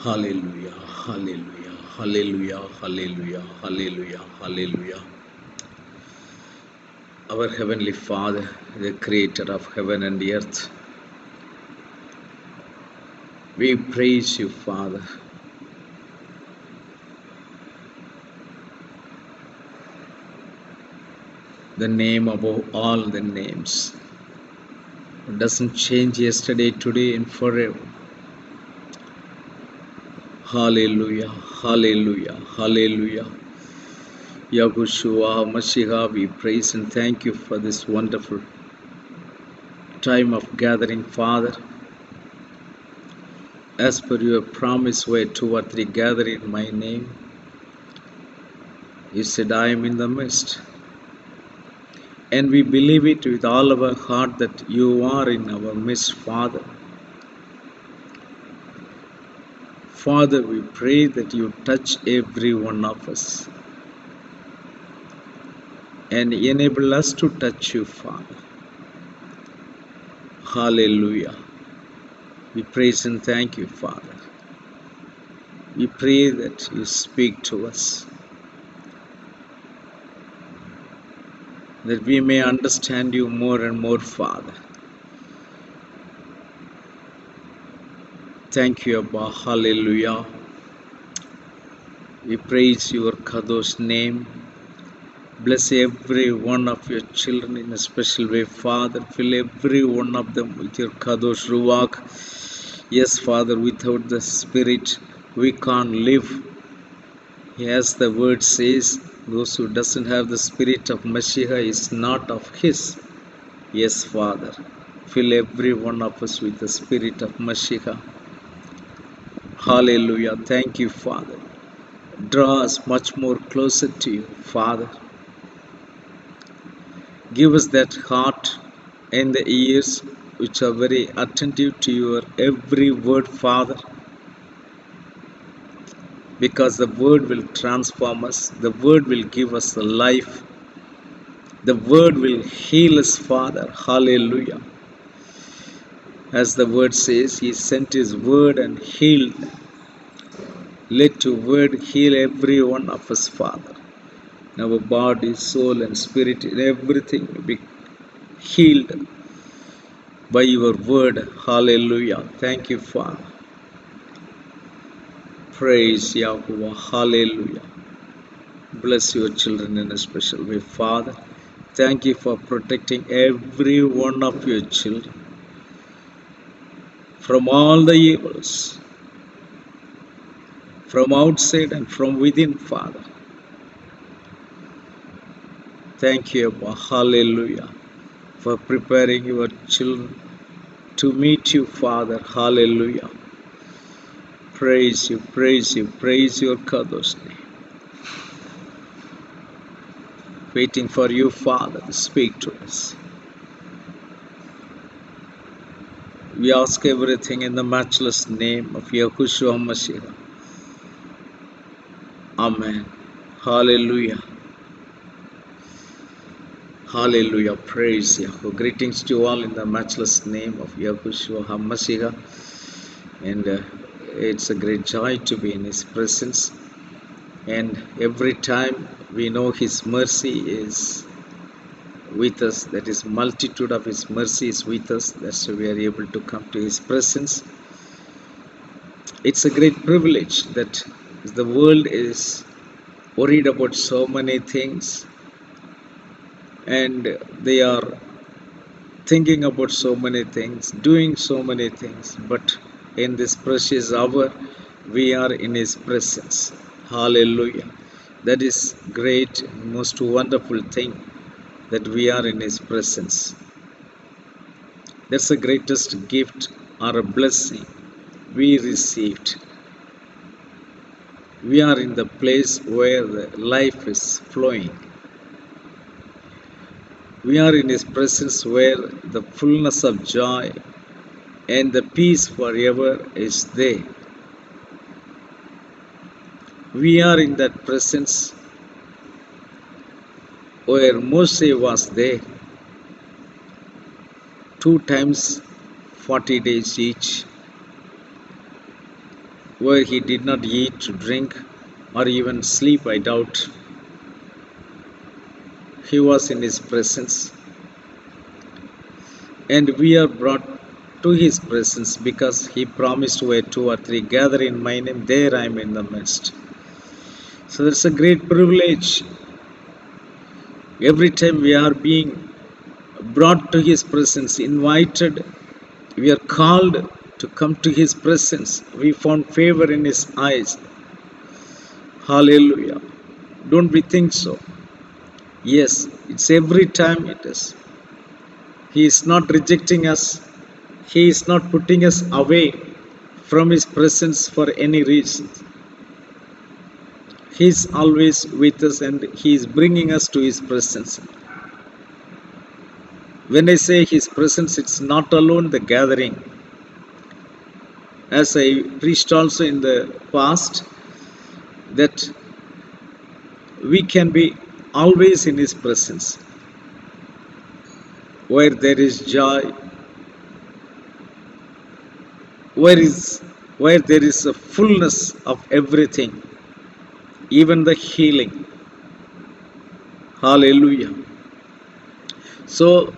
Hallelujah, hallelujah, hallelujah, hallelujah, hallelujah, hallelujah. Our Heavenly Father, the Creator of heaven and earth, we praise you, Father. The name above all the names. It doesn't change yesterday, today, and forever. Hallelujah, hallelujah, hallelujah. Yahushua, Mashiach, we praise and thank you for this wonderful time of gathering, Father. As per your promise, where two or three gather in my name, you said, I am in the midst. And we believe it with all our heart that you are in our midst, Father. Father, we pray that you touch every one of us and enable us to touch you, Father. Hallelujah. We praise and thank you, Father. We pray that you speak to us, that we may understand you more and more, Father. Thank you, Abba. Hallelujah. We praise your Kadosh name. Bless every one of your children in a special way, Father. Fill every one of them with your Kadosh Ruach. Yes, Father, without the Spirit, we can't live. As the word says, those who doesn't have the Spirit of Mashiach is not of his. Yes, Father. Fill every one of us with the Spirit of Mashiach. Hallelujah. Thank you, Father. Draw us much more closer to you, Father. Give us that heart and the ears which are very attentive to your every word, Father. Because the word will transform us, the word will give us the life, the word will heal us, Father. Hallelujah. As the word says, he sent his word and healed. Let your word heal every one of us, Father. Our body, soul, and spirit, and everything will be healed by your word. Hallelujah. Thank you, Father. Praise Yahuwah. Hallelujah. Bless your children in a special way, Father. Thank you for protecting every one of your children from all the evils, from outside and from within, Father. Thank you, Abba. Hallelujah, for preparing your children to meet you, Father. Hallelujah. Praise you, praise you, praise your Kadosh name. Waiting for you, Father, to speak to us. We ask everything in the matchless name of Yahushua Mashiach. Amen. Hallelujah. Hallelujah. Praise Yahweh. Greetings to you all in the matchless name of Yahushua HaMashiach. And it's a great joy to be in His presence. And every time we know His mercy is with us, that is, multitude of His mercy is with us. That's why we are able to come to His presence. It's a great privilege that the world is worried about so many things, and they are thinking about so many things, doing so many things, but in this precious hour, we are in His presence. Hallelujah. That is great, most wonderful thing, that we are in His presence. That's the greatest gift or a blessing we received. We are in the place where the life is flowing. We are in His presence where the fullness of joy and the peace forever is there. We are in that presence where Moshe was there, 2 times 40 days each. where he did not eat, drink, or even sleep, I doubt. He was in his presence, and we are brought to his presence because he promised where two or three gather in my name, there I am in the midst. So that's a great privilege. Every time we are being brought to his presence, invited, we are called to come to his presence. We found favor in his eyes. Hallelujah. Don't we think so? Yes, it's every time it is. He is not rejecting us. He is not putting us away from his presence for any reason. He is always with us and he is bringing us to his presence. When I say his presence, it's not alone the gathering. As I preached also in the past, that we can be always in his presence. Where there is joy, where there is a fullness of everything, even the healing. Hallelujah. So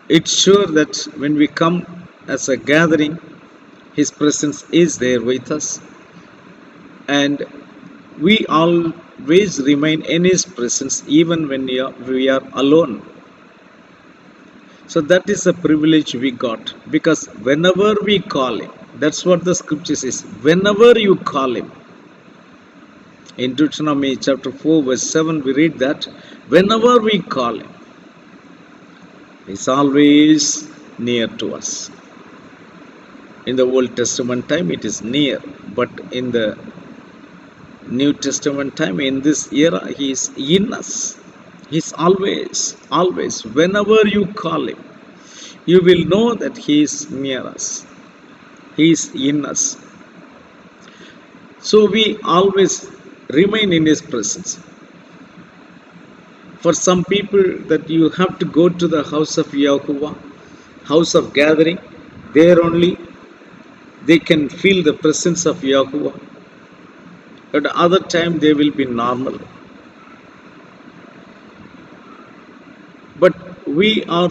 it's sure that when we come as a gathering, his presence is there with us, and we always remain in his presence even when we are alone. So that is a privilege we got, because whenever we call him, that's what the scripture says, whenever you call him. In Deuteronomy chapter 4 verse 7 we read that whenever we call him, he's always near to us. In the Old Testament time it is near, but in the New Testament time, in this era, he is in us. He's always, always, whenever you call him, you will know that he is near us. He is in us. So we always remain in his presence. For some people, that you have to go to the house of Yahuwah, house of gathering, there only they can feel the presence of Yahuwah. At other time they will be normal. But we are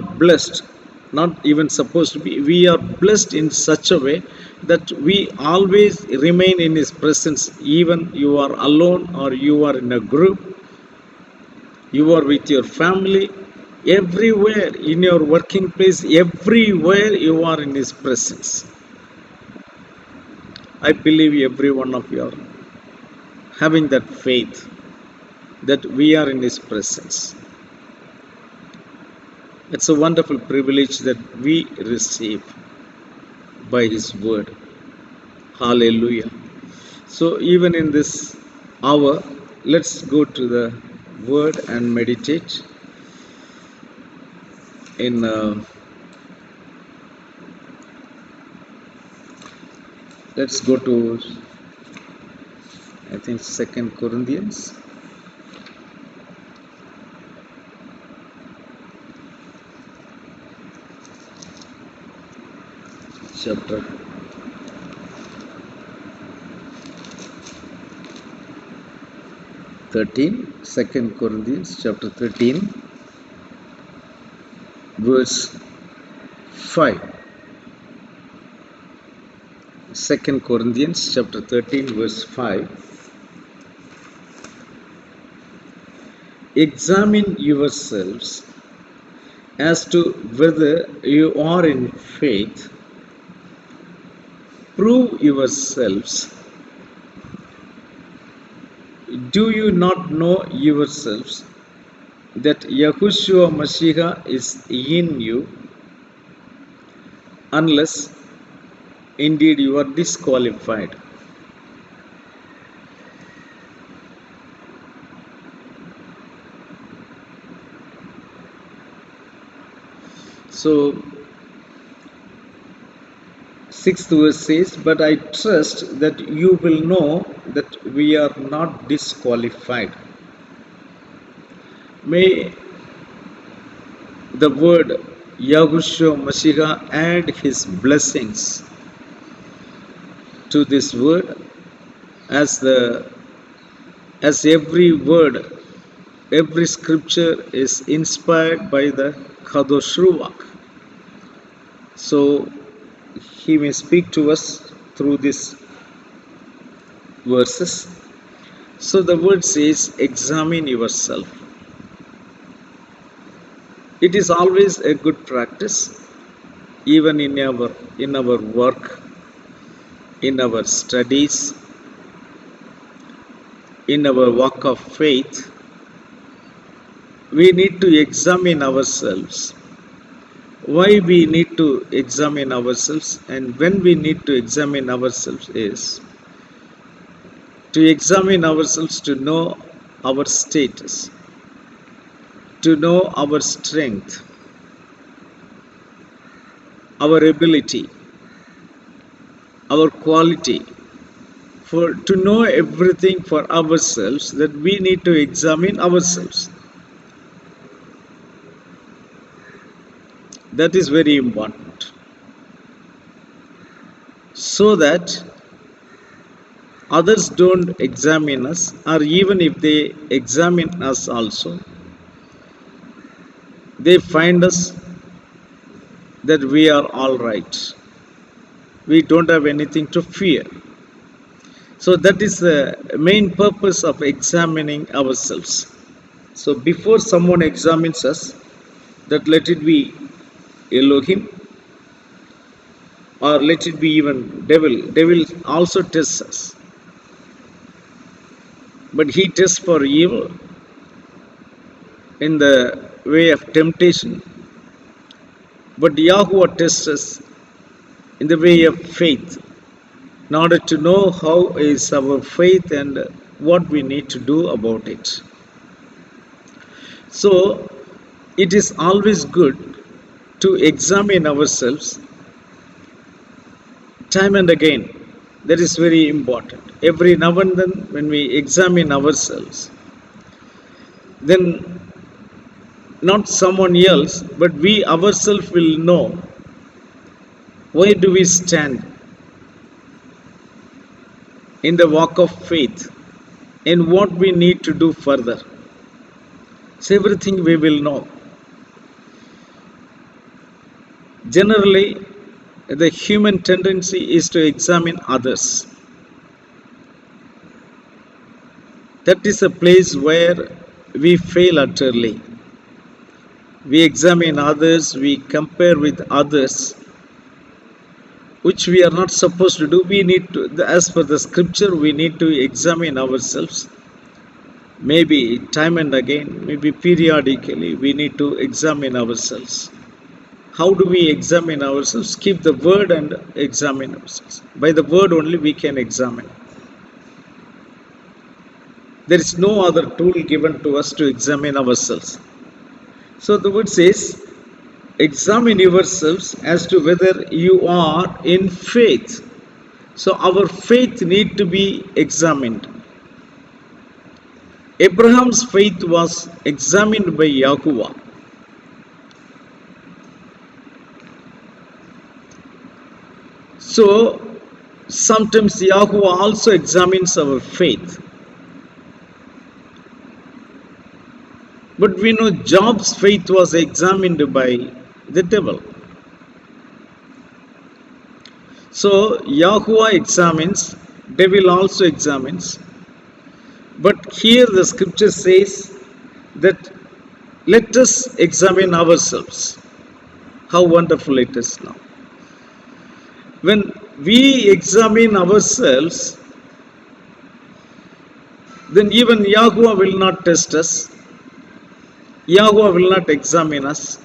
blessed, not even supposed to be, we are blessed in such a way that we always remain in his presence, even you are alone or you are in a group, you are with your family, everywhere, in your working place, everywhere you are in his presence. I believe every one of you are having that faith that we are in his presence. It's a wonderful privilege that we receive by his word. Hallelujah. So even in this hour, let's go to the word and meditate in let's go to, I think, 2 Corinthians chapter 13, 2 Corinthians chapter 13, verse 5. 2 Corinthians chapter 13, verse 5. Examine yourselves as to whether you are in faith. Prove yourselves. Do you not know yourselves that Yahushua Mashiach is in you, unless indeed you are disqualified? So 6th verse says, but I trust that you will know that we are not disqualified. May the word Yahushua Mashiach add his blessings to this word, as every word, every scripture is inspired by the Kadosh Ruach. So he may speak to us through these verses. So the word says, examine yourself. It is always a good practice, even in our work, in our studies, in our walk of faith. We need to examine ourselves. Why we need to examine ourselves, and when we need to examine ourselves is to examine ourselves to know our status, to know our strength, our ability, our quality. For to know everything for ourselves, that we need to examine ourselves. That is very important. So that others don't examine us, or even if they examine us also, they find us that we are all right. We don't have anything to fear. So that is the main purpose of examining ourselves. So before someone examines us, that let it be Elohim, or let it be even devil. Devil also tests us, but he tests for evil in the way of temptation. But Yahuwah tests us in the way of faith, in order to know how is our faith and what we need to do about it. So it is always good to examine ourselves time and again. That is very important. Every now and then, when we examine ourselves, then not someone else, but we ourselves will know where do we stand in the walk of faith and what we need to do further. So everything we will know. Generally, the human tendency is to examine others. That is a place where we fail utterly. We examine others, we compare with others, which we are not supposed to do. We need to, as per the scripture, we need to examine ourselves. Maybe time and again, maybe periodically, we need to examine ourselves. How do we examine ourselves? Keep the word and examine ourselves. By the word only we can examine. There is no other tool given to us to examine ourselves. So the word says, examine yourselves as to whether you are in faith. So our faith need to be examined. Abraham's faith was examined by Yahuwah. So sometimes Yahuwah also examines our faith. But we know Job's faith was examined by the devil. So Yahuwah examines, devil also examines. But here the scripture says that let us examine ourselves. How wonderful it is now. When we examine ourselves, then even Yahuwah will not test us. Yahuwah will not examine us.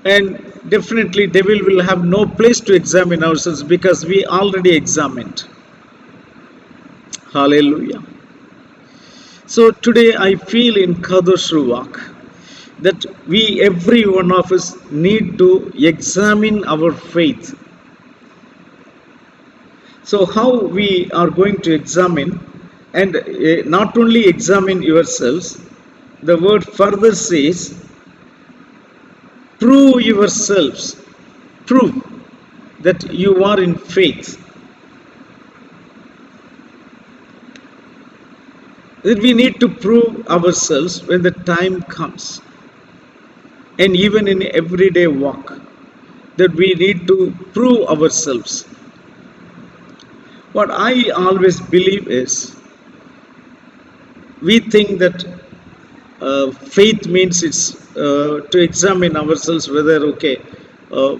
And definitely devil will have no place to examine ourselves, because we already examined. Hallelujah. So today I feel in Kadosh Ruach that we, every one of us, need to examine our faith. So how we are going to examine, and not only examine yourselves, the word further says, prove yourselves. Prove. that you are in faith, that we need to prove ourselves when the time comes, and even in everyday walk, that we need to prove ourselves. What I always believe is, we think that faith means it's to examine ourselves whether uh,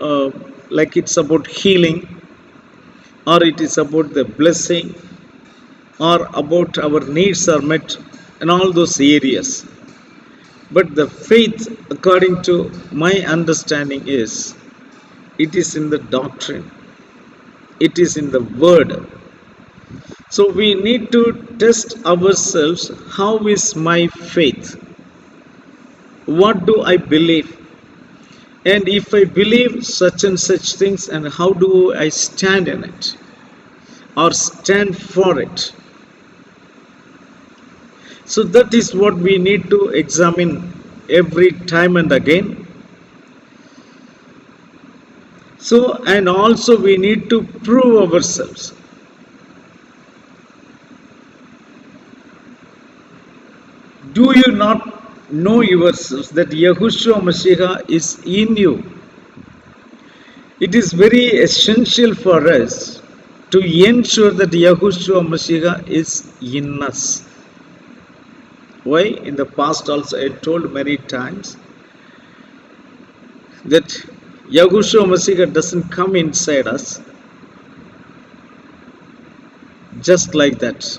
uh, like it's about healing, or it is about the blessing, or about our needs are met in all those areas. But the faith, according to my understanding, is it is in the doctrine, it is in the word. So we need to test ourselves. How is my faith? What do I believe? And if I believe such and such things, and how do I stand in it or stand for it? So that is what we need to examine every time and again. So, and also we need to prove ourselves. Do you not know yourselves that Yahushua Mashiach is in you? It is very essential for us to ensure that Yahushua Mashiach is in us. Why? In the past also I told many times that Yahushua Mashiach doesn't come inside us just like that,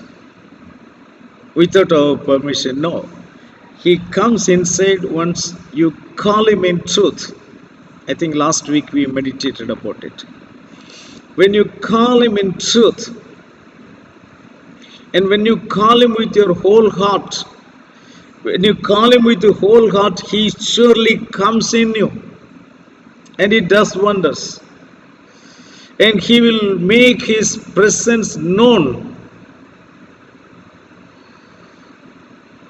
without our permission. No. He comes inside once you call him in truth. I think last week we meditated about it. When you call him in truth, and when you call him with your whole heart, when you call him with your whole heart, he surely comes in you, and he does wonders. And he will make his presence known.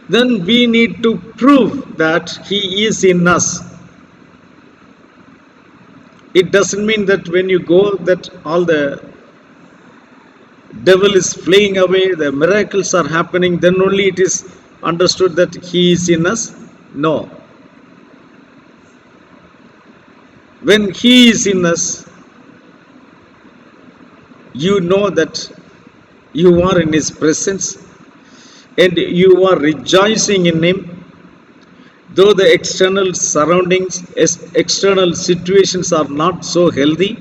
Then we need to prove that he is in us. It doesn't mean that when you go that all the devil is fleeing away, the miracles are happening, then only it is understood that he is in us. No. When he is in us, you know that you are in his presence and you are rejoicing in him. Though the external surroundings, external situations are not so healthy,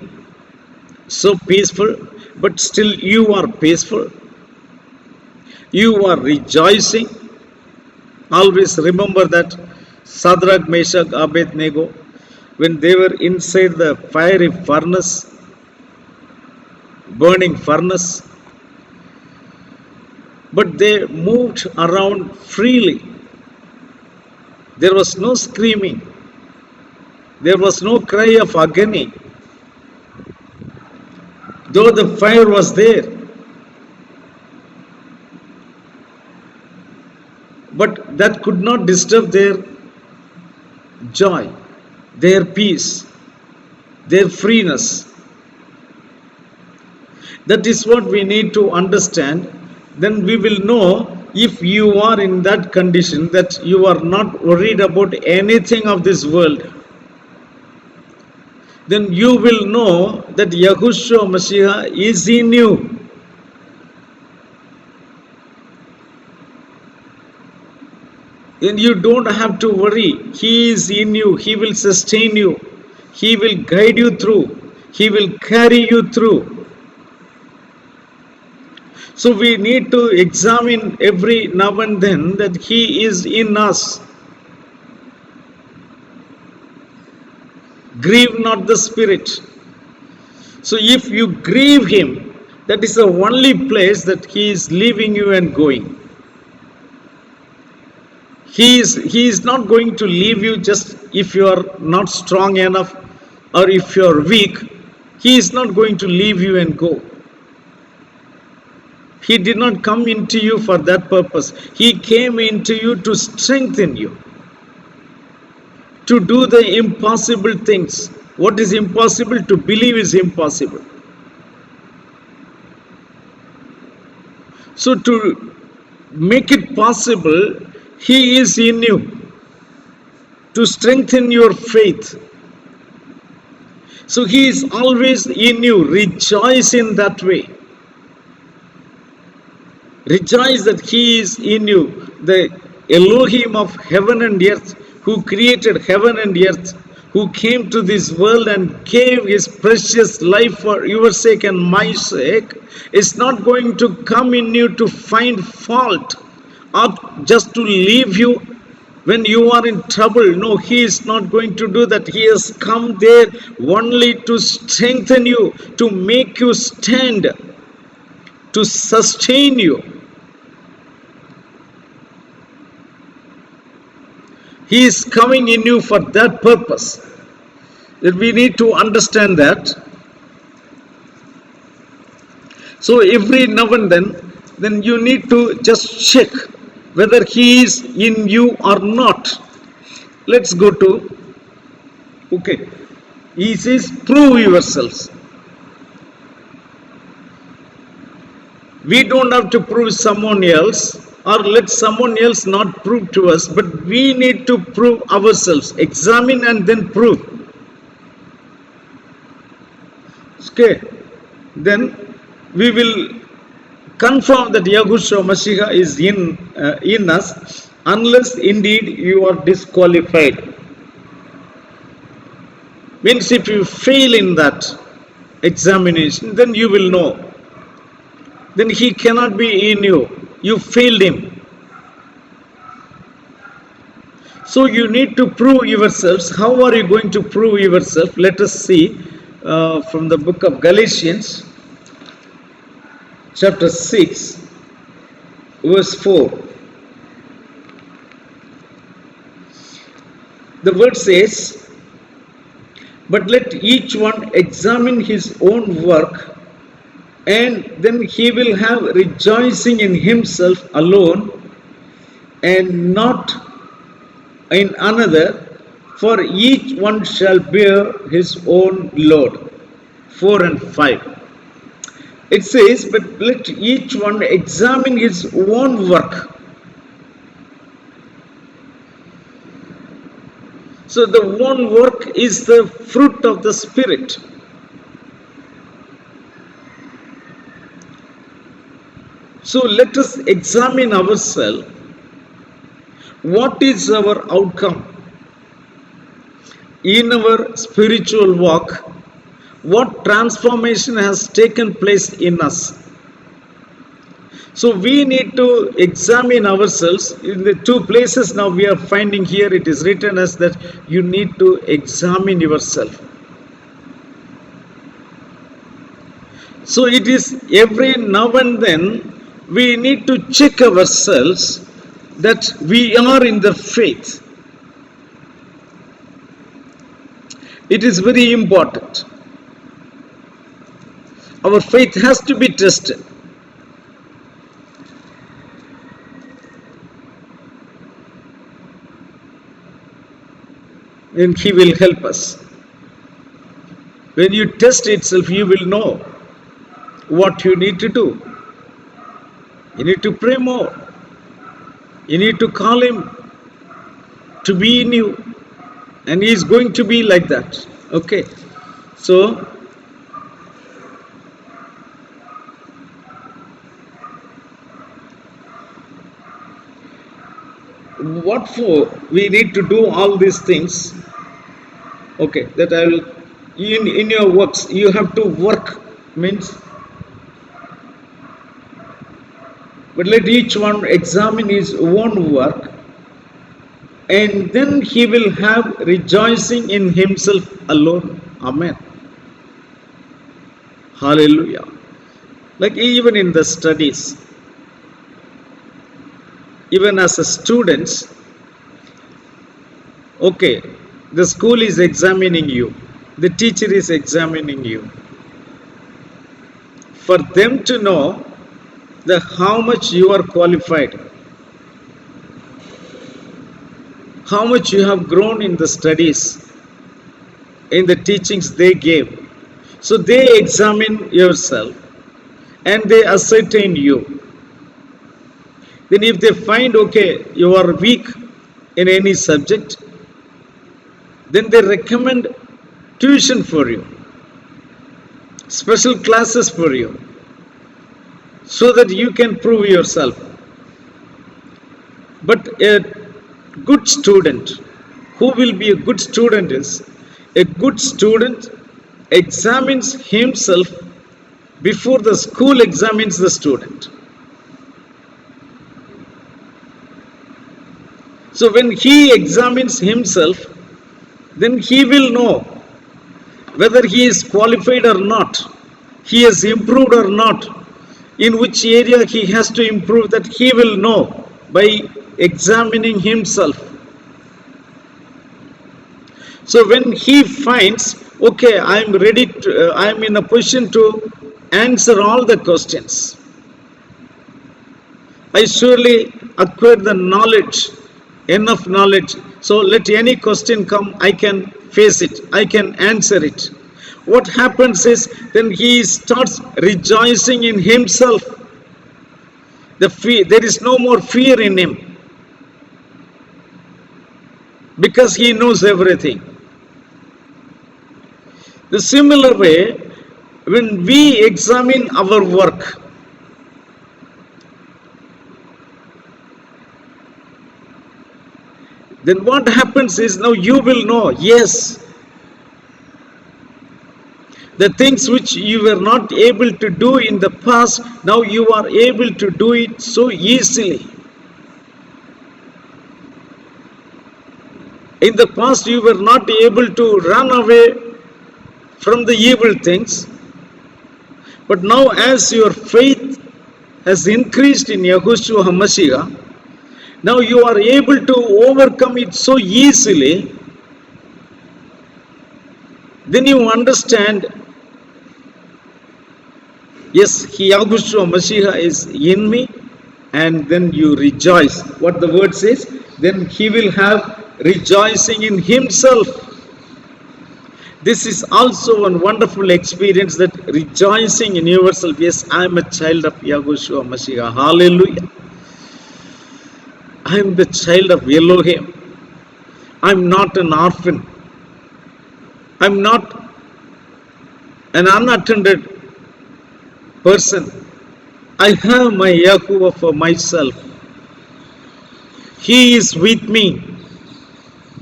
so peaceful, but still you are peaceful. You are rejoicing. Always remember that Shadrach, Meshach, Abednego, when they were inside the fiery furnace, burning furnace, but they moved around freely. There was no screaming. There was no cry of agony. Though the fire was there, but that could not disturb their joy, their peace, their freeness. That is what we need to understand. Then we will know, if you are in that condition, that you are not worried about anything of this world, then you will know that Yahushua Mashiach is in you. Then you don't have to worry. He is in you. He will sustain you. He will guide you through. He will carry you through. So we need to examine every now and then that he is in us. Grieve not the Spirit. So if you grieve him, that is the only place that he is leaving you and going. He is not going to leave you just if you are not strong enough or if you are weak. He is not going to leave you and go. He did not come into you for that purpose. He came into you to strengthen you, to do the impossible things, What is impossible to believe is impossible. So to make it possible, He is in you to strengthen your faith. So He is always in you. Rejoice in that way. Rejoice that He is in you, the Elohim of heaven and earth, who created heaven and earth, who came to this world and gave His precious life for your sake and my sake, is not going to come in you to find fault or just to leave you when you are in trouble. No, He is not going to do that. He has come there only to strengthen you, to make you stand, to sustain you. He is coming in you for that purpose. That we need to understand that. So every now and then you need to just check whether He is in you or not. Let's go to, okay, He says, prove yourselves. We don't have to prove someone else, or let someone else not prove to us, but we need to prove ourselves. Examine and then prove. Okay, then we will confirm that Yahushua Mashiach is in us, unless indeed you are disqualified. Means if you fail in that examination, then you will know. Then He cannot be in you. You failed Him. So you need to prove yourselves. How are you going to prove yourself? Let us see from the book of Galatians, chapter 6, verse 4. The word says, but let each one examine his own work, and then he will have rejoicing in himself alone and not in another, for each one shall bear his own load. 4 and 5. It says, but let each one examine his own work. So the own work is the fruit of the Spirit. So let us examine ourselves. What is our outcome in our spiritual walk? What transformation has taken place in us? So we need to examine ourselves. In the two places now we are finding here, it is written as that you need to examine yourself. So it is every now and then we need to check ourselves that we are in the faith. It is very important. Our faith has to be tested. And He will help us. When you test itself, you will know what you need to do. You need to pray more. You need to call Him to be in you. And He is going to be like that. Okay. So, what for we need to do all these things? Okay, that I will, in your works, you have to work, means, but let each one examine his own work, and then he will have rejoicing in himself alone. Amen. Hallelujah. Like even in the studies, even as a students, okay, the school is examining you, the teacher is examining you, for them to know how much you are qualified, how much you have grown in the studies, in the teachings they gave. So they examine yourself and they ascertain you. Then if they find, okay, you are weak in any subject, then they recommend tuition for you, special classes for you, so that you can prove yourself. But a good student, who will be a good student is, a good student examines himself before the school examines the student. So when he examines himself, then he will know whether he is qualified or not, he has improved or not, in which area he has to improve, that he will know by examining himself. So when he finds, okay, I am ready to, I am in a position to answer all the questions, I surely acquired the knowledge, enough knowledge, so let any question come, I can face it, I can answer it. What happens is, then he starts rejoicing in himself. There is no more fear in him, because he knows everything. The similar way, when we examine our work, then what happens is, now you will know, yes, the things which you were not able to do in the past, now you are able to do it so easily. In the past, you were not able to run away from the evil things, but now as your faith has increased in Yahushua HaMashiach, now you are able to overcome it so easily. Then you understand, yes, Yahushua HaMashiach is in me, and then you rejoice. What the word says, then he will have rejoicing in himself. This is also one wonderful experience, that rejoicing in yourself. Yes, I am a child of Yahushua HaMashiach. Hallelujah. I am the child of Elohim. I am not an orphan. I am not an unattended person. I have my Yahuwah for myself. He is with me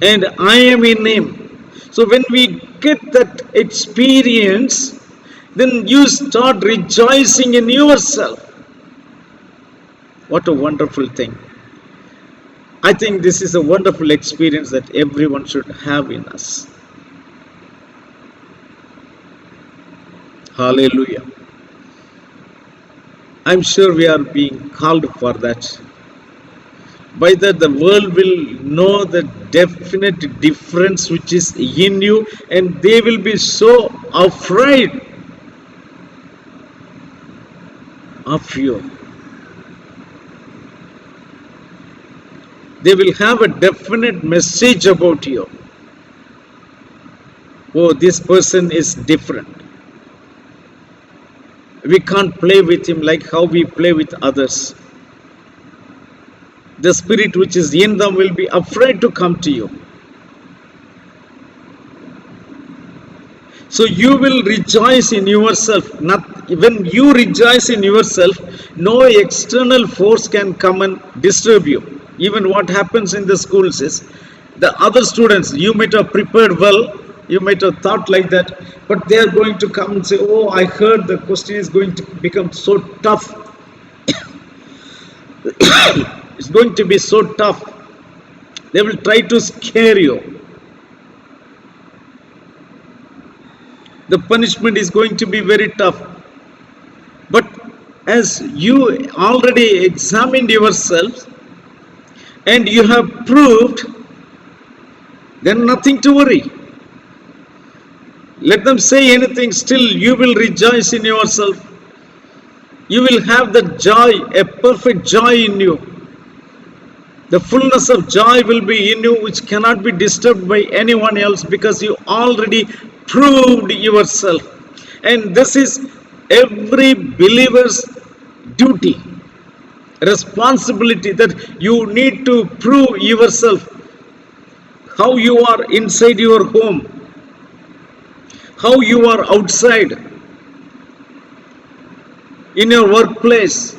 and I am in him. So when we get that experience, then you start rejoicing in yourself. What a wonderful thing. I think this is a wonderful experience that everyone should have in us. Hallelujah. I'm sure we are being called for that. By that, the world will know the definite difference which is in you, and they will be so afraid of you. They will have a definite message about you. Oh, this person is different. We can't play with him like how we play with others. The spirit which is in them will be afraid to come to you. So you will rejoice in yourself. When you rejoice in yourself, no external force can come and disturb you. Even what happens in the schools is, the other students, you might have prepared well, you might have thought like that, but they are going to come and say, oh, I heard the question is going to become so tough. It's going to be so tough. They will try to scare you. The punishment is going to be very tough. But as you already examined yourself and you have proved, then nothing to worry. Let them say anything, still you will rejoice in yourself. You will have that joy, a perfect joy in you. The fullness of joy will be in you, which cannot be disturbed by anyone else, because you already proved yourself. And this is every believer's duty, responsibility, that you need to prove yourself, how you are inside your home, how you are outside, in your workplace,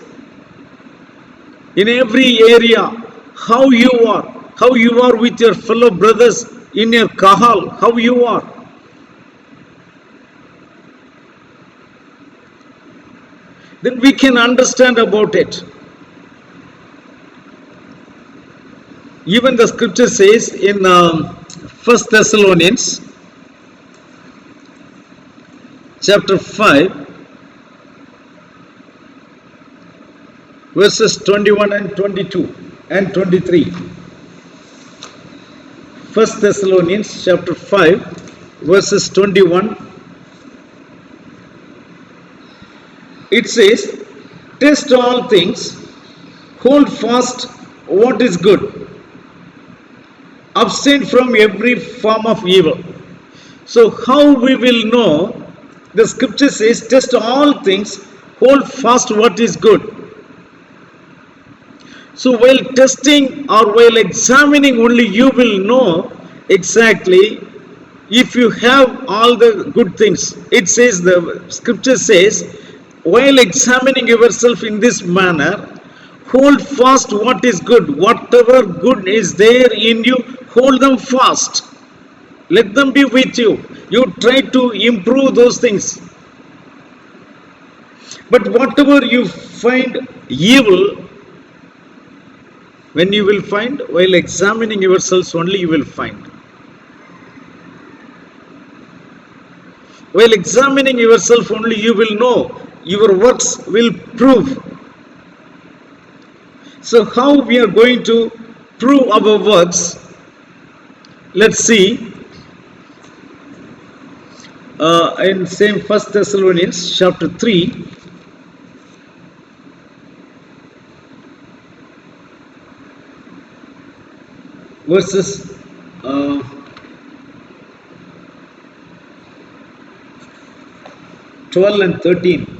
in every area, how you are with your fellow brothers in your kahal, how you are. Then we can understand about it. Even the scripture says in 1 Thessalonians chapter 5, verses 21 and 22 and 23. 1 Thessalonians chapter 5, verses 21. It says, test all things, hold fast what is good, abstain from every form of evil. So how we will know? The scripture says, test all things, hold fast what is good. So while testing or while examining, only you will know exactly if you have all the good things. It says, the scripture says, while examining yourself in this manner, hold fast what is good. Whatever good is there in you, hold them fast. Let them be with you. You try to improve those things. But whatever you find evil, when you will find, while examining yourselves only you will find. While examining yourself only you will know, your works will prove. So how we are going to prove our works? Let's see in same 1 Thessalonians chapter 3, verses 12 and 13.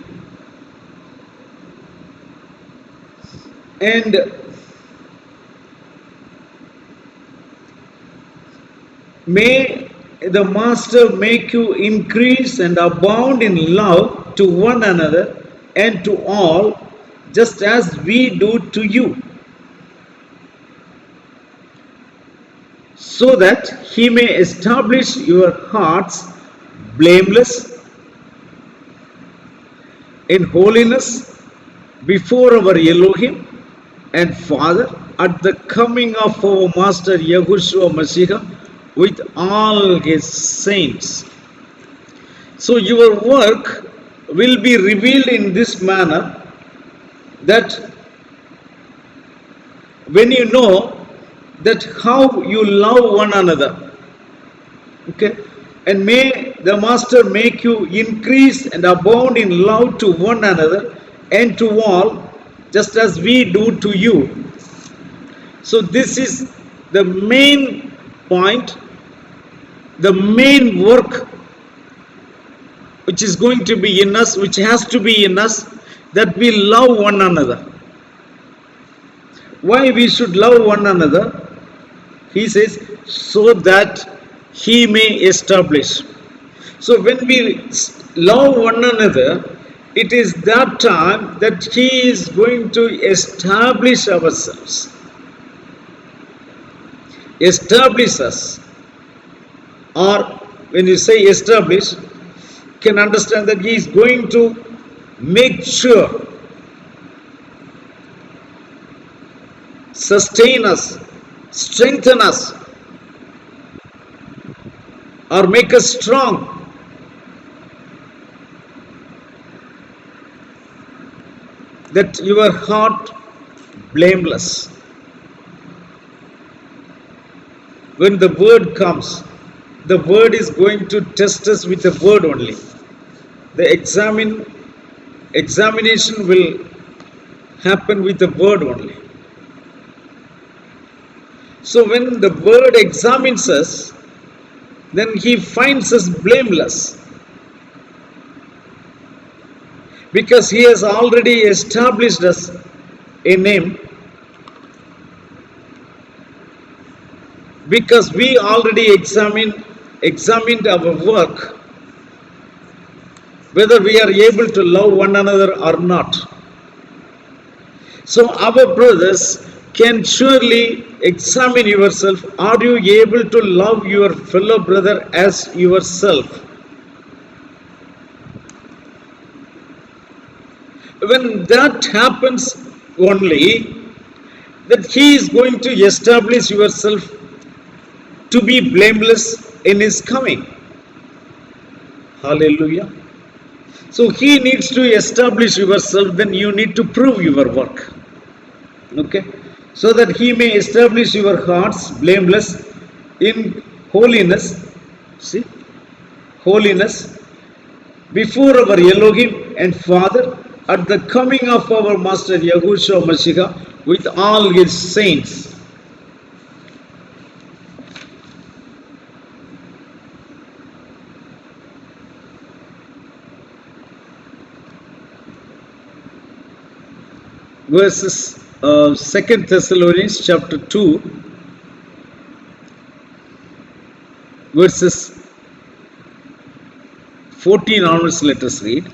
And may the Master make you increase and abound in love to one another and to all, just as we do to you, so that he may establish your hearts blameless in holiness before our Elohim and Father at the coming of our Master Yahushua Mashiach with all his saints. So your work will be revealed in this manner, that when you know that how you love one another, okay, and may the Master make you increase and abound in love to one another and to all, just as we do to you. So this is the main point, the main work which is going to be in us, which has to be in us, that we love one another. Why we should love one another? He says, so that he may establish. So when we love one another, it is that time that he is going to establish ourselves, establish us. Or when you say establish, you can understand that he is going to make sure, sustain us, strengthen us, or make us strong. That your heart blameless. When the word comes, the word is going to test us with the word only. The examination will happen with the word only. So when the word examines us, then he finds us blameless, because he has already established us a name, because we already examined our work, whether we are able to love one another or not. So our brothers can surely examine yourself. Are you able to love your fellow brother as yourself? When that happens only, that he is going to establish yourself to be blameless in his coming. Hallelujah. So he needs to establish yourself, then you need to prove your work. Okay? So that he may establish your hearts blameless in holiness. See? Holiness before our Elohim and Father at the coming of our Master Yahushua Mashiach with all his saints. Verses 2 Thessalonians chapter 2, verses 14 onwards, let us read.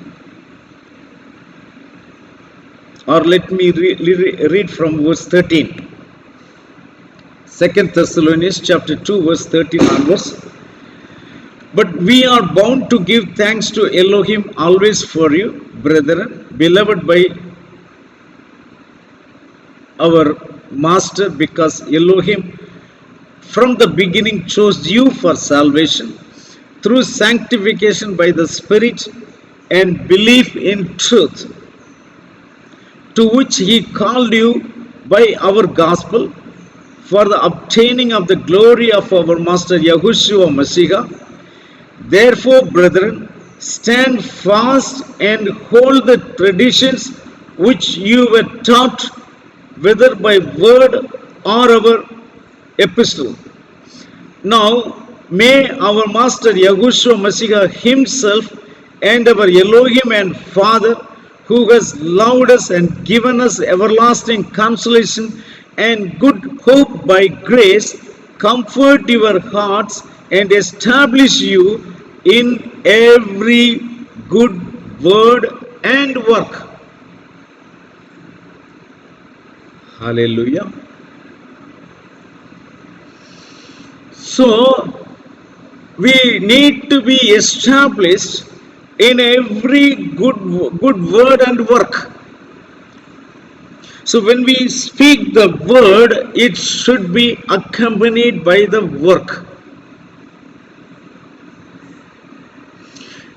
Or let me read from verse 13. 2 Thessalonians chapter 2, verse 13 onwards. But we are bound to give thanks to Elohim always for you, brethren, beloved by our Master, because Elohim from the beginning chose you for salvation through sanctification by the Spirit and belief in truth, to which he called you by our gospel for the obtaining of the glory of our Master Yahushua Mashiach. Therefore, brethren, stand fast and hold the traditions which you were taught, whether by word or our epistle. Now, may our Master Yahushua Mashiach himself and our Elohim and Father, who has loved us and given us everlasting consolation and good hope by grace, comfort your hearts and establish you in every good word and work. Hallelujah. So, we need to be established in every good word and work. So when we speak the word, it should be accompanied by the work.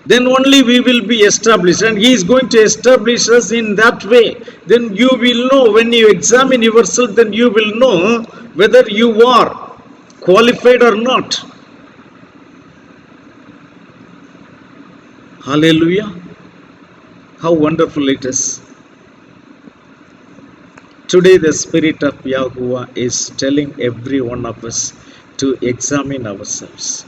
Then only we will be established, and he is going to establish us in that way. Then you will know, when you examine yourself, then you will know whether you are qualified or not. Hallelujah. How wonderful it is. Today the Spirit of Yahuwah is telling every one of us to examine ourselves.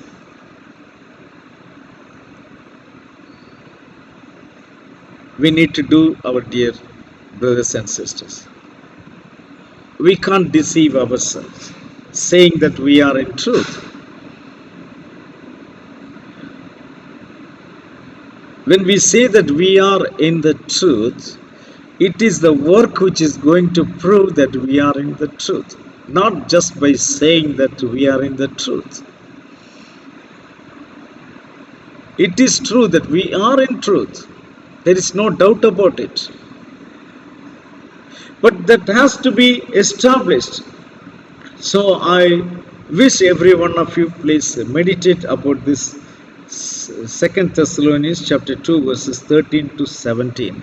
We need to do, our dear brothers and sisters. We can't deceive ourselves saying that we are in truth. When we say that we are in the truth, it is the work which is going to prove that we are in the truth, not just by saying that we are in the truth. It is true that we are in truth. There is no doubt about it. But that has to be established. So I wish every one of you please meditate about this 2 Thessalonians chapter 2 verses 13 to 17.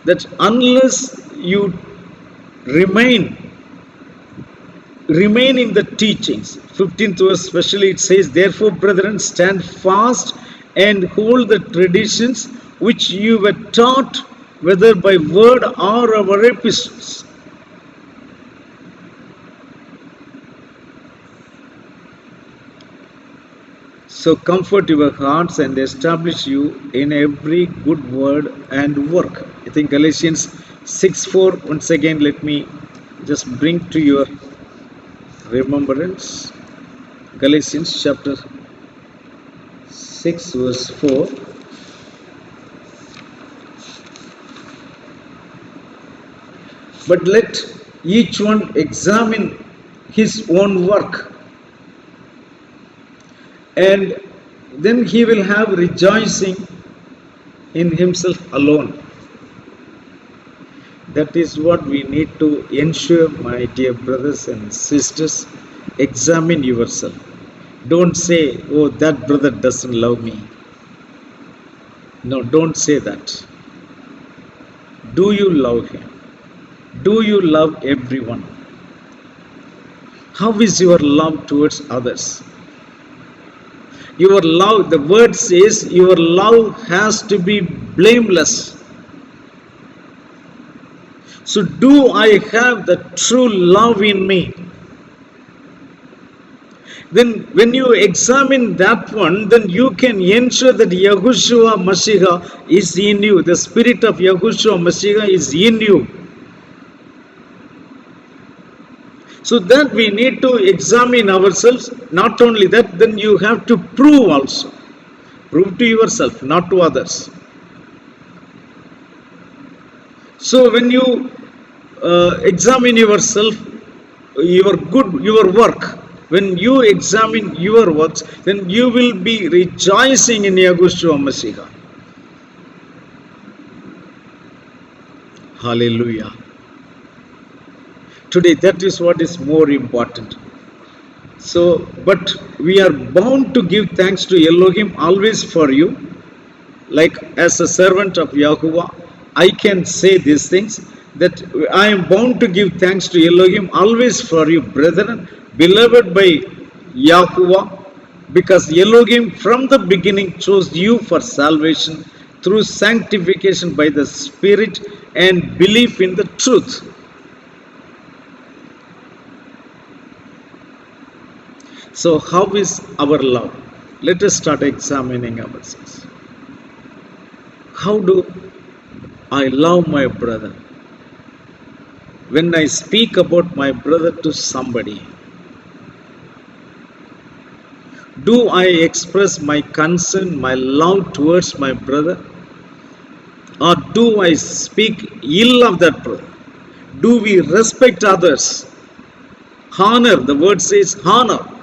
That unless you remain in the teachings, 15th verse especially, it says, therefore brethren, stand fast and hold the traditions which you were taught, whether by word or our epistles. So comfort your hearts and establish you in every good word and work. I think Galatians 6:4. Once again, let me just bring to your remembrance. Galatians chapter 6 verse 4. But let each one examine his own work, and then he will have rejoicing in himself alone. That is what we need to ensure, my dear brothers and sisters. Examine yourself. Don't say, oh, that brother doesn't love me. No, don't say that. Do you love him? Do you love everyone? How is your love towards others? Your love, the word says, your love has to be blameless. So, do I have the true love in me? Then, when you examine that one, then you can ensure that Yahushua Mashiach is in you. The spirit of Yahushua Mashiach is in you. So that we need to examine ourselves. Not only that, then you have to prove also. Prove to yourself, not to others. So when you examine yourself, your work, when you examine your works, then you will be rejoicing in Yahushua Mashiach. Hallelujah. Today, that is what is more important. So, but we are bound to give thanks to Elohim always for you. Like as a servant of Yahuwah, I can say these things, that I am bound to give thanks to Elohim always for you, brethren, beloved by Yahuwah, because Elohim from the beginning chose you for salvation through sanctification by the Spirit and belief in the truth. So, how is our love? Let us start examining ourselves. How do I love my brother? When I speak about my brother to somebody, do I express my concern, my love towards my brother? Or do I speak ill of that brother? Do we respect others? Honor, the word says honor.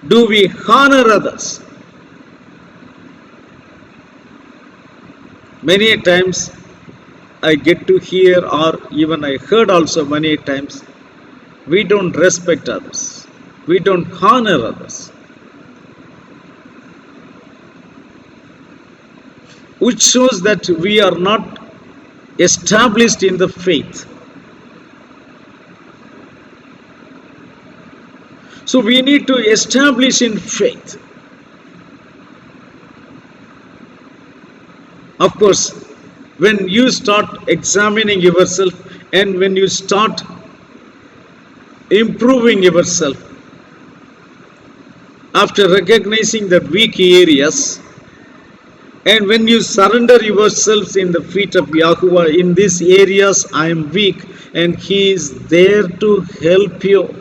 Do we honor others? Many times I get to hear, or even I heard also many times, we don't respect others. We don't honor others. Which shows that we are not established in the faith. So we need to establish in faith. Of course, when you start examining yourself and when you start improving yourself, after recognizing the weak areas, and when you surrender yourselves in the feet of Yahuwah, in these areas I am weak, and He is there to help you.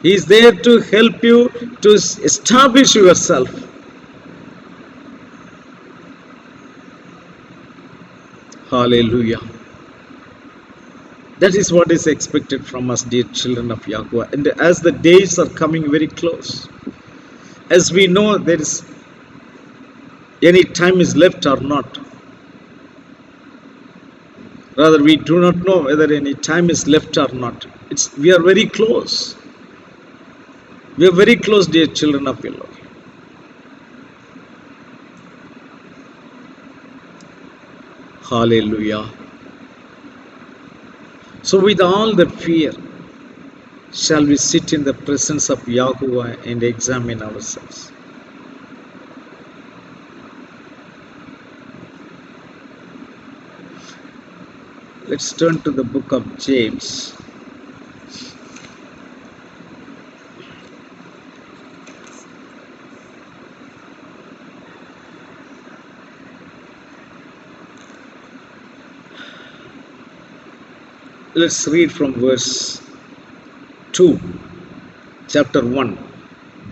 He is there to help you to establish yourself. Hallelujah. That is what is expected from us, dear children of Yahuwah. And as the days are coming very close, as we know there is any time is left or not, rather we do not know whether any time is left or not. We are very close. We are very close, dear children of Elohim. Hallelujah. So with all the fear, shall we sit in the presence of Yahuwah and examine ourselves? Let's turn to the book of James. Let's read from verse 2, chapter 1.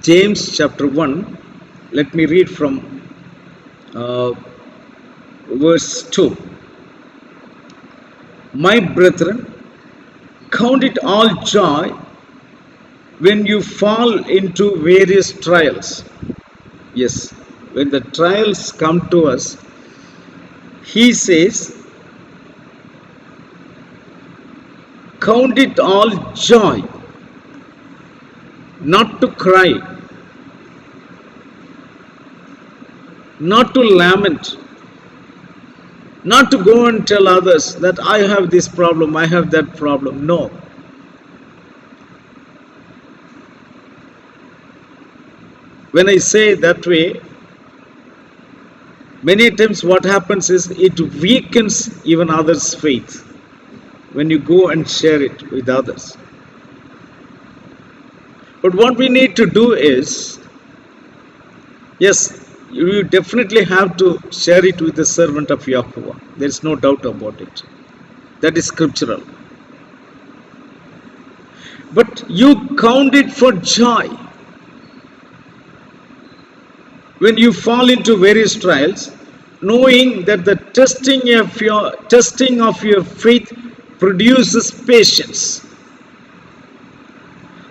James chapter 1. Let me read from verse 2. My brethren, count it all joy when you fall into various trials. Yes, when the trials come to us, he says, count it all joy, not to cry, not to lament, not to go and tell others that I have this problem, I have that problem. No. When I say that way, many times what happens is it weakens even others' faith when you go and share it with others. But what we need to do is, yes, you definitely have to share it with the servant of Yahuwah. There is no doubt about it. That is scriptural. But you count it for joy when you fall into various trials, knowing that the testing of your faith produces patience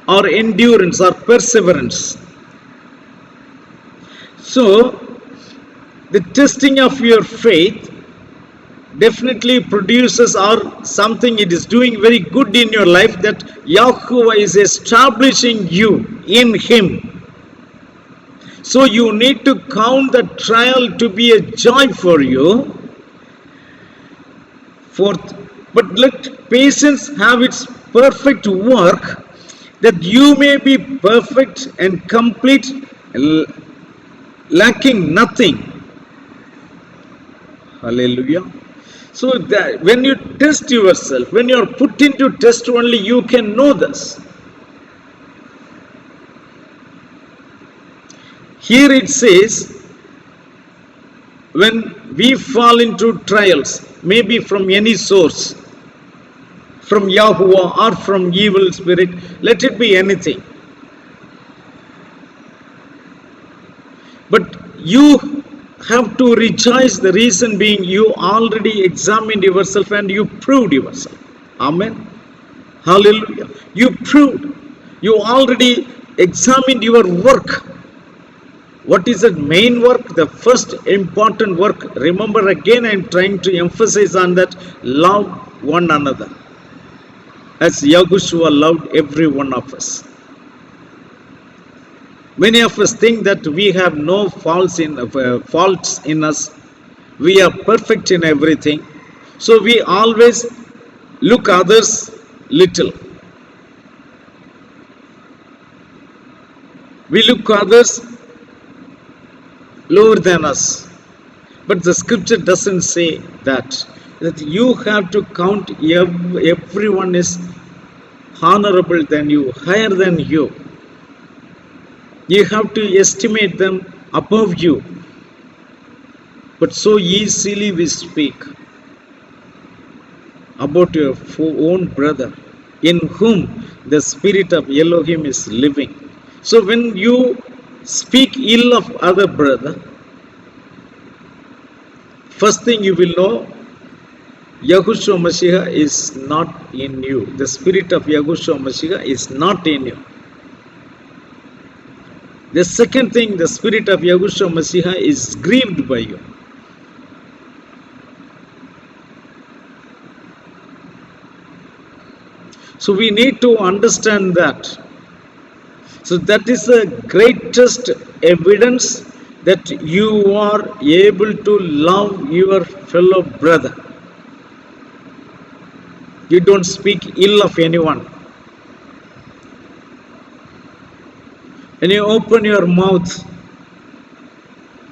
or endurance or perseverance. So, the testing of your faith definitely produces or something it is doing very good in your life, that Yahuwah is establishing you in Him. So you need to count the trial to be a joy for you. Fourth, but let patience have its perfect work, that you may be perfect and complete, lacking nothing. Hallelujah. So that when you test yourself, when you are put into test, only you can know this. Here it says, when we fall into trials, maybe from any source, from Yahuwah or from evil spirit, let it be anything. But you have to rejoice, the reason being you already examined yourself and you proved yourself. Amen. Hallelujah. You proved. You already examined your work. What is the main work? The first important work. Remember, again I am trying to emphasize on that. Love one another as Yahushua loved every one of us. Many of us think that we have no faults in us. We are perfect in everything. So we always look others little. We look others lower than us. But the scripture doesn't say that. That you have to count everyone is honorable than you, higher than you. You have to estimate them above you. But so easily we speak about your own brother, in whom the spirit of Elohim is living. So when you speak ill of other brother, first thing you will know, Yahushua Mashiach is not in you. The spirit of Yahushua Mashiach is not in you. The second thing, the spirit of Yahushua Mashiach is grieved by you. So we need to understand that. So that is the greatest evidence that you are able to love your fellow brother. You don't speak ill of anyone. When you open your mouth,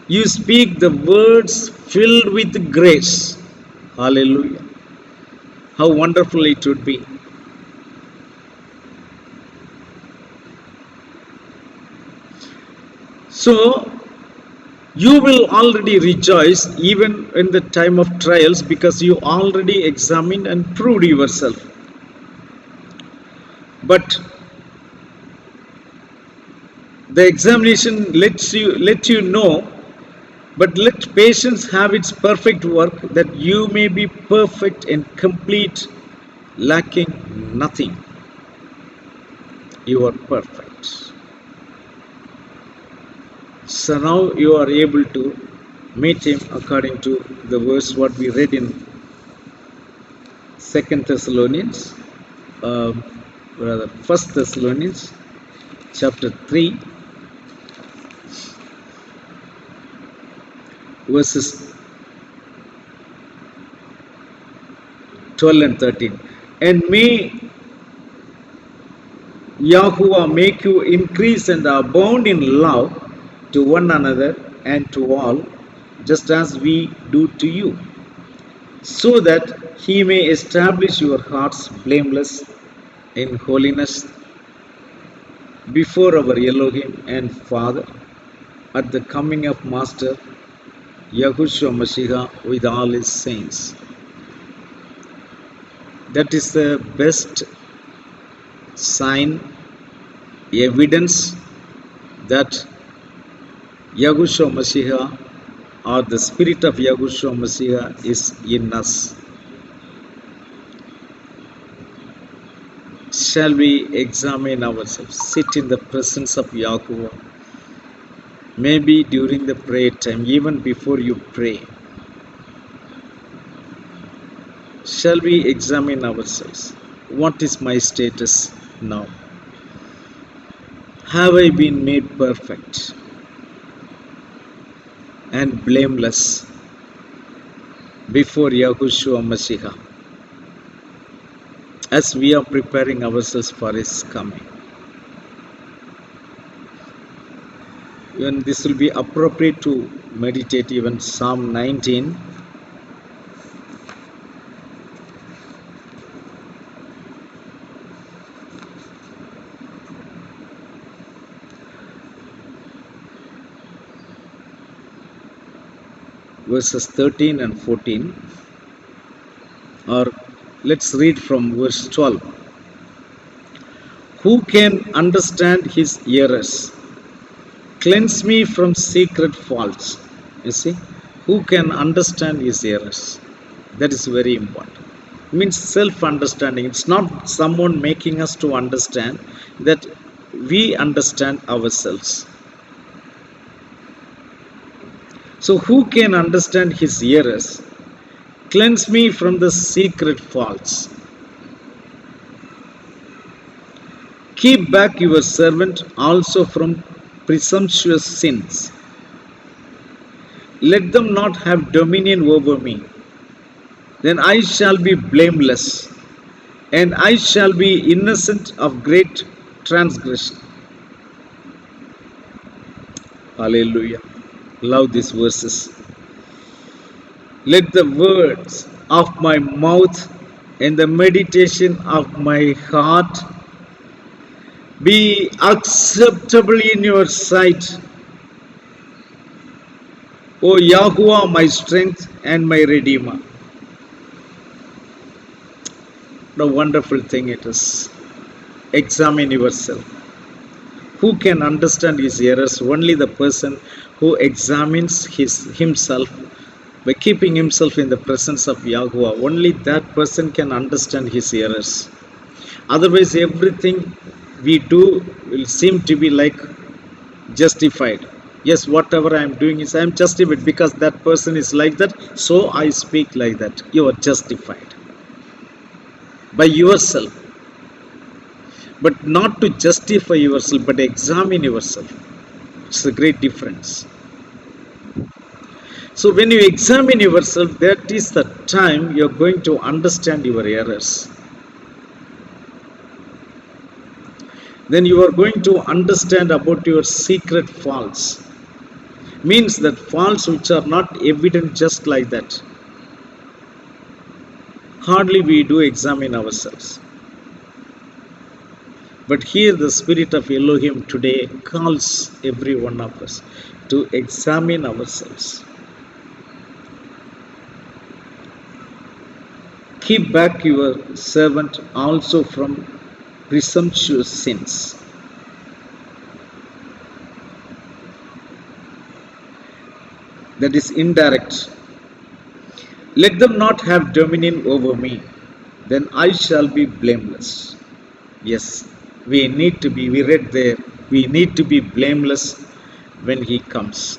you speak the words filled with grace. Hallelujah. How wonderful it would be. So, you will already rejoice even in the time of trials, because you already examined and proved yourself. But the examination let you know, but let patience have its perfect work, that you may be perfect and complete, lacking nothing. You are perfect. So now you are able to meet him according to the verse what we read in Second Thessalonians, rather First Thessalonians, chapter 3, verses 12 and 13. And may Yahuwah make you increase and abound in love to one another and to all, just as we do to you, so that he may establish your hearts blameless in holiness before our Elohim and Father at the coming of Master Yahushua Mashiach with all his saints. That is the best sign, evidence that Yahushua Mashiach or the Spirit of Yahushua Mashiach is in us. Shall we examine ourselves? Sit in the presence of Yahuwah. Maybe during the prayer time, even before you pray. Shall we examine ourselves? What is my status now? Have I been made perfect and blameless before Yahushua Mashiach as we are preparing ourselves for his coming? Even this will be appropriate to meditate even Psalm 19. Verses 13 and 14, or let's read from verse 12. Who can understand his errors? Cleanse me from secret faults. You see, who can understand his errors? That is very important. It means self-understanding. It's not someone making us to understand, that we understand ourselves. So who can understand his errors? Cleanse me from the secret faults. Keep back your servant also from presumptuous sins. Let them not have dominion over me. Then I shall be blameless, and I shall be innocent of great transgression. Hallelujah. Love these verses. Let the words of my mouth and the meditation of my heart be acceptable in your sight, O Yahuwah, my strength and my Redeemer. What a wonderful thing it is. Examine yourself. Who can understand his errors? Only the person who examines himself by keeping himself in the presence of Yahuwah. Only that person can understand his errors. Otherwise, everything we do will seem to be like justified. Yes, whatever I am doing is I am justified because that person is like that, so I speak like that. You are justified by yourself. But not to justify yourself, but examine yourself. It's a great difference. So when you examine yourself, that is the time you are going to understand your errors. Then you are going to understand about your secret faults. Means that faults which are not evident just like that. Hardly we do examine ourselves. But here the Spirit of Elohim today calls every one of us to examine ourselves. Keep back your servant also from presumptuous sins. That is indirect. Let them not have dominion over me, then I shall be blameless. Yes, we read there, we need to be blameless when He comes.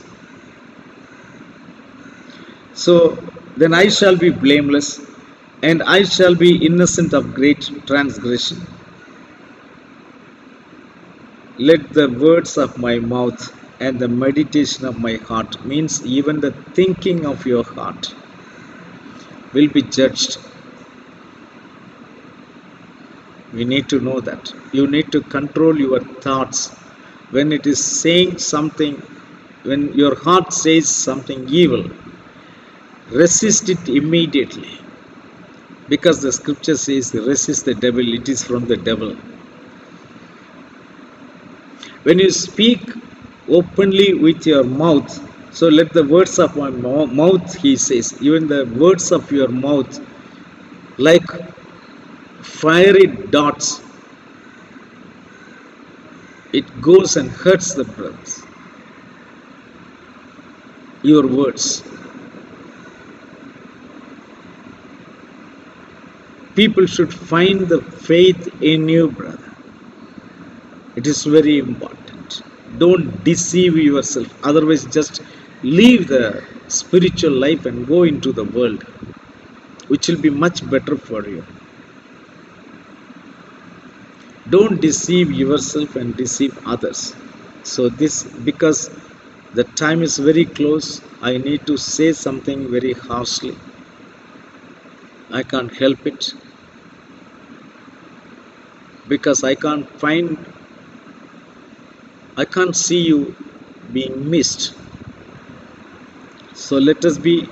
So, then I shall be blameless, and I shall be innocent of great transgression. Let the words of my mouth and the meditation of my heart, means even the thinking of your heart, will be judged. We need to know that. You need to control your thoughts. When it is saying something, when your heart says something evil, resist it immediately. Because the scripture says, resist the devil, it is from the devil. When you speak openly with your mouth, so let the words of my mouth, he says, even the words of your mouth, like fiery darts, it goes and hurts the brothers. Your words. People should find the faith in you, brother. It is very important. Don't deceive yourself. Otherwise, just leave the spiritual life and go into the world, which will be much better for you. Don't deceive yourself and deceive others. So this, because the time is very close, I need to say something very harshly. I can't help it, because I can't see you being missed. So let us be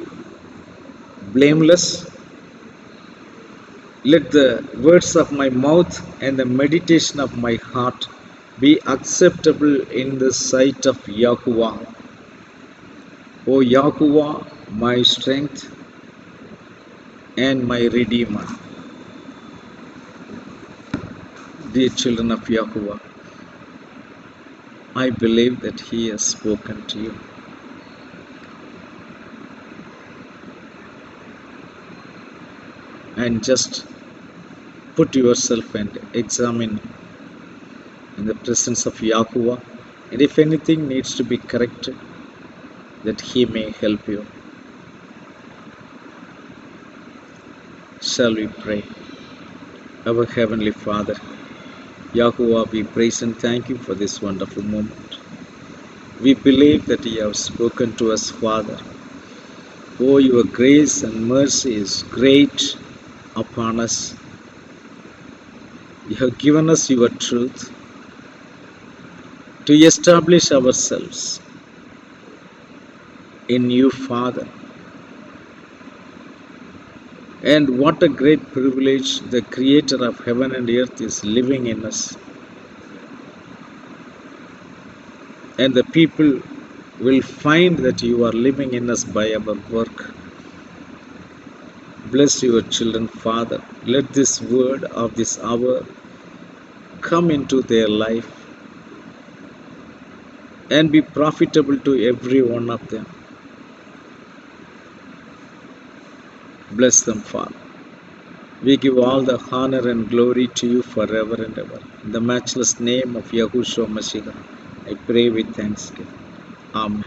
blameless. Let the words of my mouth and the meditation of my heart be acceptable in the sight of Yahuwah. O Yahuwah, my strength and my Redeemer. Dear children of Yahuwah, I believe that He has spoken to you. And just put yourself and examine in the presence of Yahuwah, and if anything needs to be corrected, that He may help you. Shall we pray? Our Heavenly Father, Yahuwah, we praise and thank you for this wonderful moment. We believe that you have spoken to us, Father. Oh, your grace and mercy is great upon us. You have given us your truth to establish ourselves in you, Father. And what a great privilege the Creator of heaven and earth is living in us. And the people will find that you are living in us by our work. Bless your children, Father. Let this word of this hour come into their life and be profitable to every one of them. Bless them, Father. We give all the honor and glory to you forever and ever. In the matchless name of Yahushua Mashiach, I pray with thanksgiving. Amen.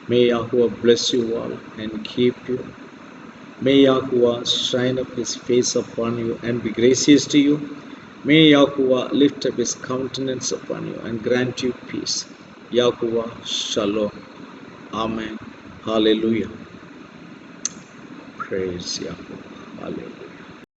May Yahuwah bless you all and keep you. May Yahuwah shine up his face upon you and be gracious to you. May Yahuwah lift up his countenance upon you and grant you peace. Yahuwah Shalom. Amen. Hallelujah. Praise Yahuwah. Hallelujah.